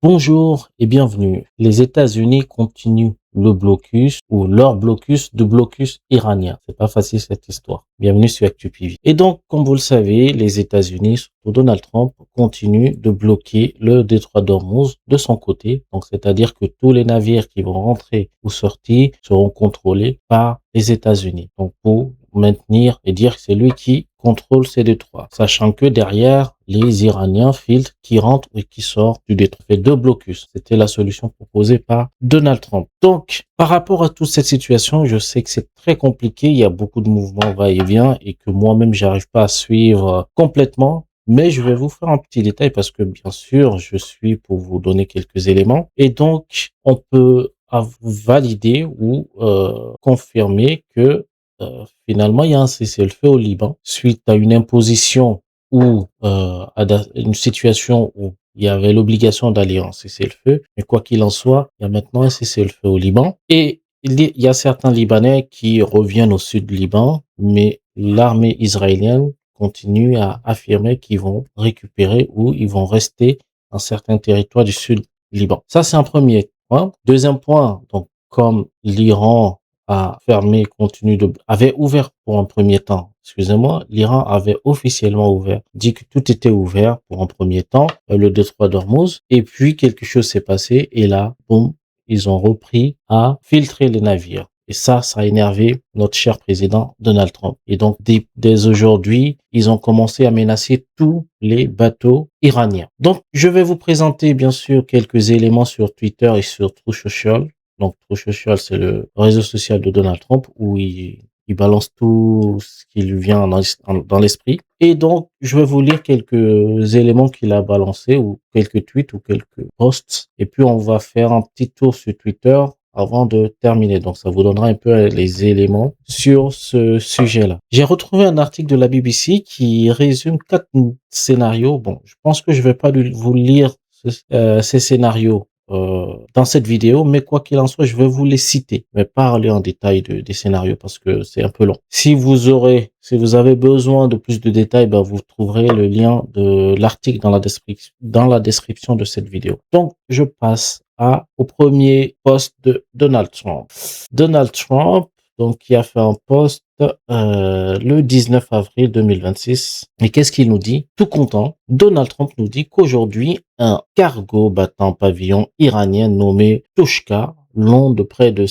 Bonjour et bienvenue. Les États-Unis continuent le blocus ou leur blocus de blocus iranien. C'est pas facile cette histoire. Bienvenue sur ActuPV. Et donc, comme vous le savez, les États-Unis, surtout Donald Trump, continuent de bloquer le détroit d'Ormuz de son côté. Donc, c'est-à-dire que tous les navires qui vont rentrer ou sortir seront contrôlés par les États-Unis. Donc, pour maintenir et dire que c'est lui qui contrôle ces détroits, sachant que derrière, les Iraniens filtrent qui rentrent et qui sortent du détroit. Fait deux blocus. C'était la solution proposée par Donald Trump. Donc, par rapport à toute cette situation, je sais que c'est très compliqué. Il y a beaucoup de mouvements va-et-vient et que moi-même, j'arrive pas à suivre complètement. Mais je vais vous faire un petit détail parce que bien sûr, je suis pour vous donner quelques éléments. Et donc, on peut valider ou confirmer que finalement, il y a un cessez-le-feu au Liban suite à une imposition ou à une situation où il y avait l'obligation d'aller en cessez-le-feu. Mais quoi qu'il en soit, il y a maintenant un cessez-le-feu au Liban. Et il y a certains Libanais qui reviennent au sud du Liban, mais l'armée israélienne continue à affirmer qu'ils vont récupérer ou ils vont rester dans certains territoires du sud du Liban. Ça, c'est un premier point. Deuxième point, donc comme l'Iran a fermé, avait ouvert pour un premier temps. Excusez-moi, l'Iran avait officiellement ouvert, dit que tout était ouvert pour un premier temps, le détroit d'Ormuz, et puis quelque chose s'est passé, et là, boum, ils ont repris à filtrer les navires. Et ça a énervé notre cher président Donald Trump. Et donc, dès aujourd'hui, ils ont commencé à menacer tous les bateaux iraniens. Donc, je vais vous présenter, bien sûr, quelques éléments sur Twitter et sur Truth Social. Donc, Truth Social, c'est le réseau social de Donald Trump où il balance tout ce qui lui vient dans l'esprit. Et donc, je vais vous lire quelques éléments qu'il a balancés ou quelques tweets ou quelques posts. Et puis, on va faire un petit tour sur Twitter avant de terminer. Donc, ça vous donnera un peu les éléments sur ce sujet-là. J'ai retrouvé un article de la BBC qui résume 4 scénarios. Bon, je pense que je vais pas vous lire ces scénarios dans cette vidéo, mais quoi qu'il en soit, je vais vous les citer, mais pas aller en détail des scénarios parce que c'est un peu long. Si vous avez besoin de plus de détails, ben vous trouverez le lien de l'article dans la description de cette vidéo. Donc, je passe au premier post de Donald Trump. Donald Trump, donc, qui a fait un post le 19 avril 2026. Et qu'est-ce qu'il nous dit? Tout content, Donald Trump nous dit qu'aujourd'hui, un cargo battant pavillon iranien nommé Tushka, long de près de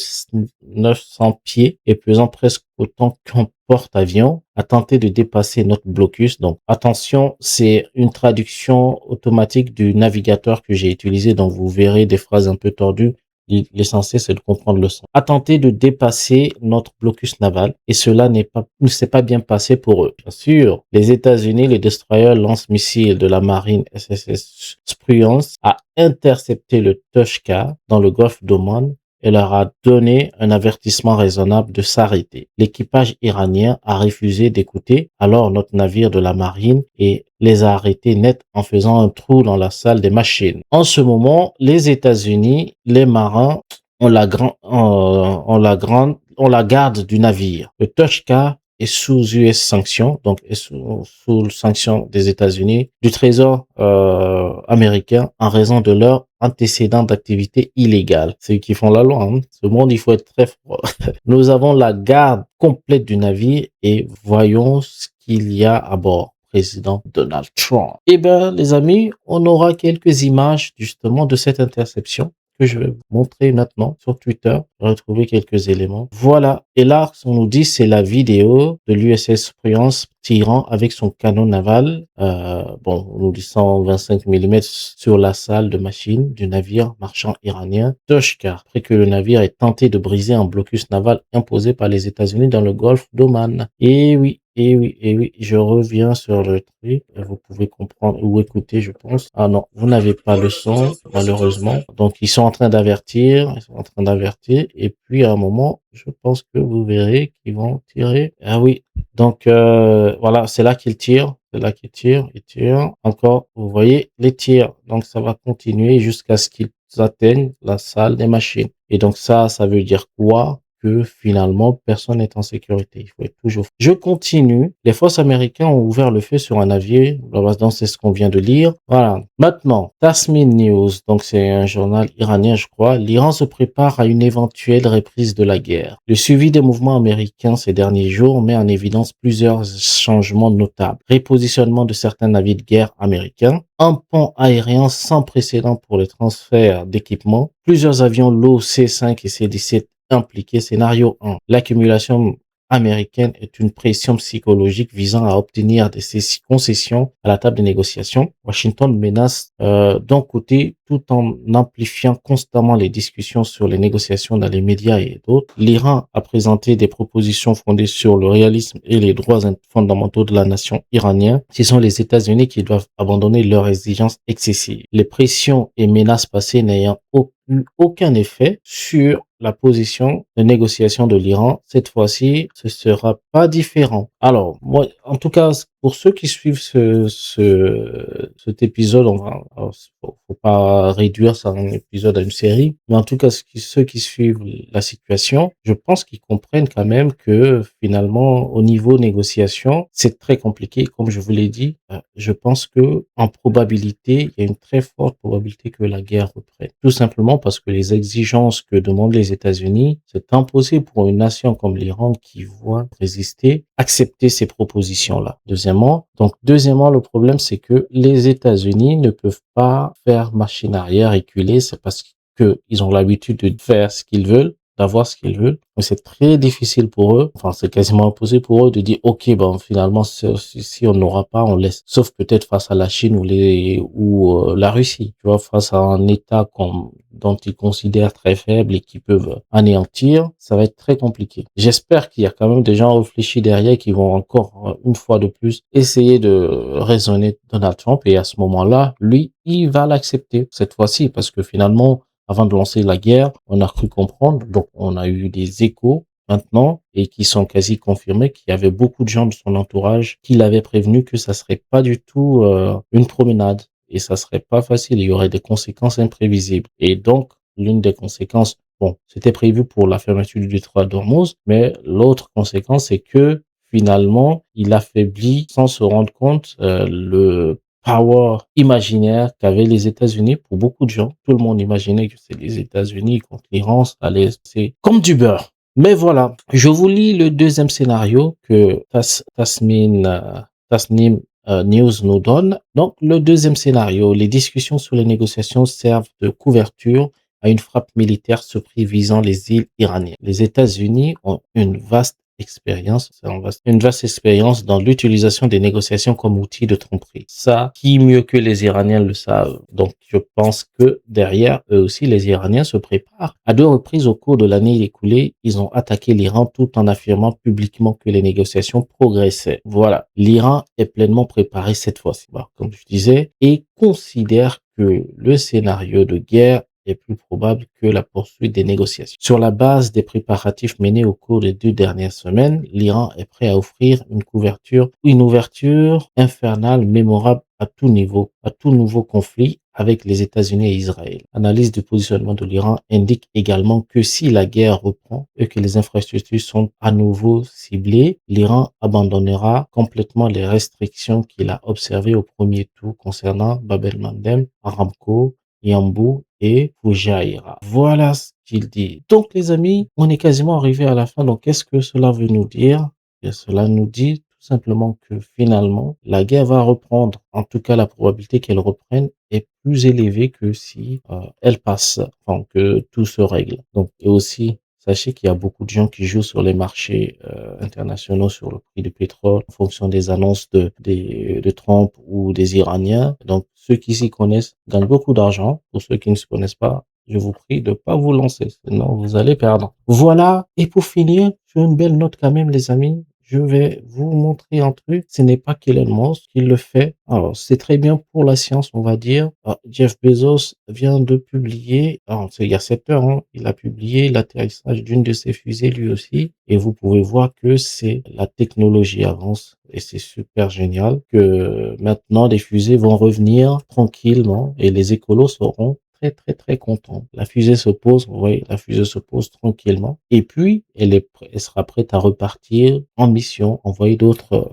900 pieds et pesant presque autant qu'un porte-avions, a tenté de dépasser notre blocus. Donc, attention, c'est une traduction automatique du navigateur que j'ai utilisé. Donc, vous verrez des phrases un peu tordues. L'essentiel, c'est de comprendre le sens. A tenté de dépasser notre blocus naval et cela ne s'est pas bien passé pour eux. Bien sûr, les États-Unis, les destroyers lance-missiles de la marine SSS Spruance a intercepté le Tushka dans le golfe d'Oman et leur a donné un avertissement raisonnable de s'arrêter. L'équipage iranien a refusé d'écouter alors notre navire de la marine et les a arrêtés net en faisant un trou dans la salle des machines. En ce moment, les États-Unis, les marins ont la garde du navire. Le Tushka est sous US sanctions, donc est sous sanction des États-Unis, du Trésor américain en raison de leur antécédents d'activité illégale. C'est eux qui font la loi. Hein. Ce monde, il faut être très fort. Nous avons la garde complète du navire et voyons ce qu'il y a à bord. Président Donald Trump. Eh bien, les amis, on aura quelques images justement de cette interception que je vais vous montrer maintenant sur Twitter. Retrouver quelques éléments. Voilà. Et là, ce qu'on nous dit, c'est la vidéo de l'USS Prudence tirant avec son canon naval, on nous dit 125 mm sur la salle de machine du navire marchand iranien Tushka, après que le navire ait tenté de briser un blocus naval imposé par les États-Unis dans le golfe d'Oman. Et oui, je reviens sur le truc. Vous pouvez comprendre ou écouter, je pense. Ah non, vous n'avez pas le son, malheureusement. Donc, ils sont en train d'avertir, et puis à un moment, je pense que vous verrez qu'ils vont tirer. Ah oui, donc voilà, c'est là qu'ils tirent. C'est là qu'ils tirent, ils tirent. Encore, vous voyez les tirs. Donc ça va continuer jusqu'à ce qu'ils atteignent la salle des machines. Et donc ça veut dire quoi? que finalement, personne n'est en sécurité. Il faut être toujours... Je continue. Les forces américaines ont ouvert le feu sur un navire. Donc, c'est ce qu'on vient de lire. Voilà. Maintenant, Tasmin News. Donc, c'est un journal iranien, je crois. L'Iran se prépare à une éventuelle reprise de la guerre. Le suivi des mouvements américains ces derniers jours met en évidence plusieurs changements notables. Repositionnement de certains navires de guerre américains, un pont aérien sans précédent pour le transfert d'équipements, plusieurs avions lourds C-5 et C-17 impliqués. Scénario 1. L'accumulation américaine est une pression psychologique visant à obtenir des concessions à la table des négociations. Washington menace d'un côté tout en amplifiant constamment les discussions sur les négociations dans les médias et d'autres. L'Iran a présenté des propositions fondées sur le réalisme et les droits fondamentaux de la nation iranienne. Ce sont les États-Unis qui doivent abandonner leurs exigences excessives. Les pressions et menaces passées n'ayant eu aucun effet sur la position de négociation de l'Iran. Cette fois-ci, ce sera pas différent. Alors, moi, en tout cas, pour ceux qui suivent cet épisode, faut pas réduire ça un épisode à une série, mais en tout cas, ceux qui suivent la situation, je pense qu'ils comprennent quand même que finalement, au niveau négociation, c'est très compliqué. Comme je vous l'ai dit, je pense que en probabilité, il y a une très forte probabilité que la guerre reprenne. Tout simplement parce que les exigences que demandent les États-Unis, c'est impossible pour une nation comme l'Iran qui voit résister, accepter ces propositions-là. Deuxièmement, le problème, c'est que les États-Unis ne peuvent pas faire machine arrière, reculer. C'est parce que ils ont l'habitude de faire ce qu'ils veulent, d'avoir ce qu'ils veulent. Mais c'est très difficile pour eux. Enfin, c'est quasiment impossible pour eux de dire, OK, ben, finalement, si on n'aura pas, on laisse. Sauf peut-être face à la Chine ou la Russie. Tu vois, face à un État dont ils considèrent très faible et qui peuvent anéantir, ça va être très compliqué. J'espère qu'il y a quand même des gens réfléchis derrière qui vont encore, une fois de plus, essayer de raisonner Donald Trump et à ce moment-là, lui, il va l'accepter cette fois-ci parce que finalement, avant de lancer la guerre, on a cru comprendre, donc on a eu des échos maintenant et qui sont quasi confirmés qu'il y avait beaucoup de gens de son entourage qui l'avaient prévenu que ça serait pas du tout une promenade et ça serait pas facile, il y aurait des conséquences imprévisibles. Et donc, l'une des conséquences, bon, c'était prévu pour la fermeture du détroit d'Ormuz, mais l'autre conséquence, c'est que finalement, il affaiblit sans se rendre compte le power imaginaire qu'avaient les États-Unis pour beaucoup de gens. Tout le monde imaginait que c'est les États-Unis contre l'Iran, c'est comme du beurre. Mais voilà, je vous lis le deuxième scénario que Tasnim News nous donne. Donc, le deuxième scénario, les discussions sur les négociations servent de couverture à une frappe militaire surprise visant les îles iraniennes. Les États-Unis ont une vaste expérience dans l'utilisation des négociations comme outil de tromperie. Ça, qui mieux que les Iraniens le savent. Donc, je pense que derrière eux aussi, les Iraniens se préparent. À 2 reprises au cours de l'année écoulée, ils ont attaqué l'Iran tout en affirmant publiquement que les négociations progressaient. Voilà. L'Iran est pleinement préparé cette fois-ci, comme je disais, et considère que le scénario de guerre est plus probable que la poursuite des négociations. Sur la base des préparatifs menés au cours des 2 dernières semaines, l'Iran est prêt à offrir une ouverture infernale mémorable à tout nouveau conflit avec les États-Unis et Israël. L'analyse du positionnement de l'Iran indique également que si la guerre reprend et que les infrastructures sont à nouveau ciblées, l'Iran abandonnera complètement les restrictions qu'il a observées au premier tour concernant Bab el-Mandeb, Aramco, Yanbu et Fujairah. Voilà ce qu'il dit. Donc les amis, on est quasiment arrivé à la fin. Donc qu'est-ce que cela veut nous dire? Et cela nous dit tout simplement que finalement, la guerre va reprendre. En tout cas, la probabilité qu'elle reprenne est plus élevée que si elle passe, enfin que tout se règle. Donc et aussi sachez qu'il y a beaucoup de gens qui jouent sur les marchés internationaux sur le prix du pétrole en fonction des annonces de Trump ou des Iraniens. Donc, ceux qui s'y connaissent gagnent beaucoup d'argent. Pour ceux qui ne se connaissent pas, je vous prie de pas vous lancer, sinon vous allez perdre. Voilà. Et pour finir, sur une belle note quand même, les amis, je vais vous montrer un truc. Ce n'est pas Elon Musk qui le fait. Alors, c'est très bien pour la science, on va dire. Jeff Bezos vient de publier, c'est il y a 7 heures, hein, il a publié l'atterrissage d'une de ses fusées lui aussi. Et vous pouvez voir que la technologie avance et c'est super génial que maintenant les fusées vont revenir tranquillement et les écolos seront très content. La fusée se pose, vous voyez, la fusée se pose tranquillement. Et puis, elle sera prête à repartir en mission, envoyer d'autres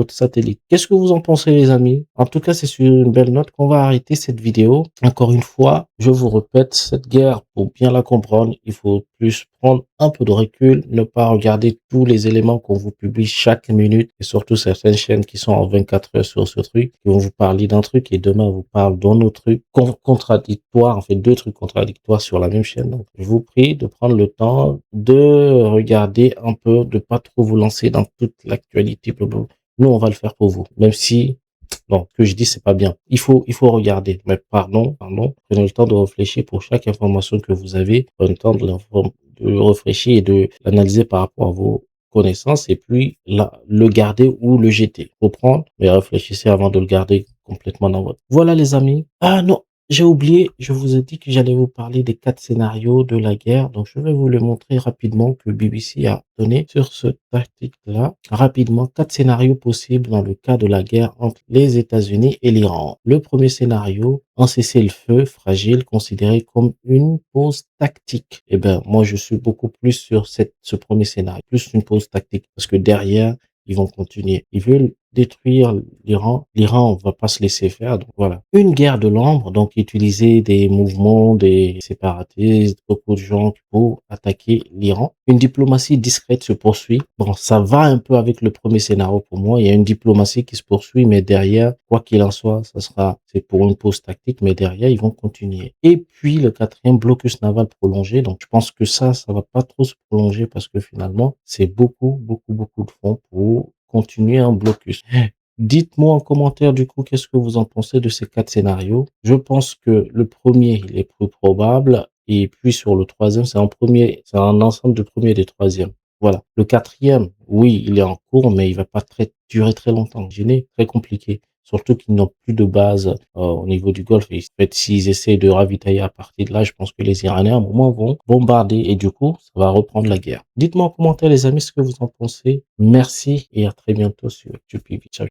satellites. Qu'est-ce que vous en pensez, les amis? En tout cas, c'est sur une belle note qu'on va arrêter cette vidéo. Encore une fois, je vous répète, cette guerre, pour bien la comprendre, il faut plus prendre un peu de recul, ne pas regarder tous les éléments qu'on vous publie chaque minute, et surtout certaines chaînes qui sont en 24 heures sur ce truc, qui vont vous parler d'un truc et demain vous parlent d'un autre truc contradictoire, en fait deux trucs contradictoires sur la même chaîne. Donc, je vous prie de prendre le temps de regarder un peu, de pas trop vous lancer dans toute l'actualité. Nous, on va le faire pour vous, même si non, ce que je dis, c'est pas bien. Il faut regarder. Mais pardon. Prenez le temps de réfléchir pour chaque information que vous avez. Prenez le temps de réfléchir et de l'analyser par rapport à vos connaissances et puis le garder ou le jeter. Faut prendre, mais réfléchissez avant de le garder complètement dans votre. Voilà, les amis. Ah non, j'ai oublié, je vous ai dit que j'allais vous parler des 4 scénarios de la guerre. Donc, je vais vous le montrer rapidement que BBC a donné sur ce article-là. Rapidement, 4 scénarios possibles dans le cas de la guerre entre les États-Unis et l'Iran. Le premier scénario, un cessez-le-feu fragile considéré comme une pause tactique. Eh ben, moi, je suis beaucoup plus sur ce premier scénario, plus une pause tactique, parce que derrière, ils vont continuer. Ils veulent détruire l'Iran. L'Iran, on va pas se laisser faire. Donc voilà. Une guerre de l'ombre, donc utiliser des mouvements, des séparatistes, beaucoup de gens pour attaquer l'Iran. Une diplomatie discrète se poursuit. Bon, ça va un peu avec le premier scénario pour moi. Il y a une diplomatie qui se poursuit, mais derrière, quoi qu'il en soit, c'est pour une pause tactique, mais derrière, ils vont continuer. Et puis, le quatrième, blocus naval prolongé. Donc, je pense que ça va pas trop se prolonger parce que finalement, c'est beaucoup de fonds pour continuer un blocus. Dites-moi en commentaire du coup qu'est-ce que vous en pensez de ces 4 scénarios. Je pense que le premier, il est plus probable et puis sur le troisième, c'est un ensemble de premier et de troisième. Voilà. Le quatrième, oui, il est en cours, mais il va pas durer très longtemps. Imaginez, très compliqué. Surtout qu'ils n'ont plus de base au niveau du Golfe. Et en fait, s'ils essaient de ravitailler à partir de là, je pense que les Iraniens, à un moment, vont bombarder et du coup, ça va reprendre la guerre. Dites-moi en commentaire, les amis, ce que vous en pensez. Merci et à très bientôt sur YouTube. Ciao.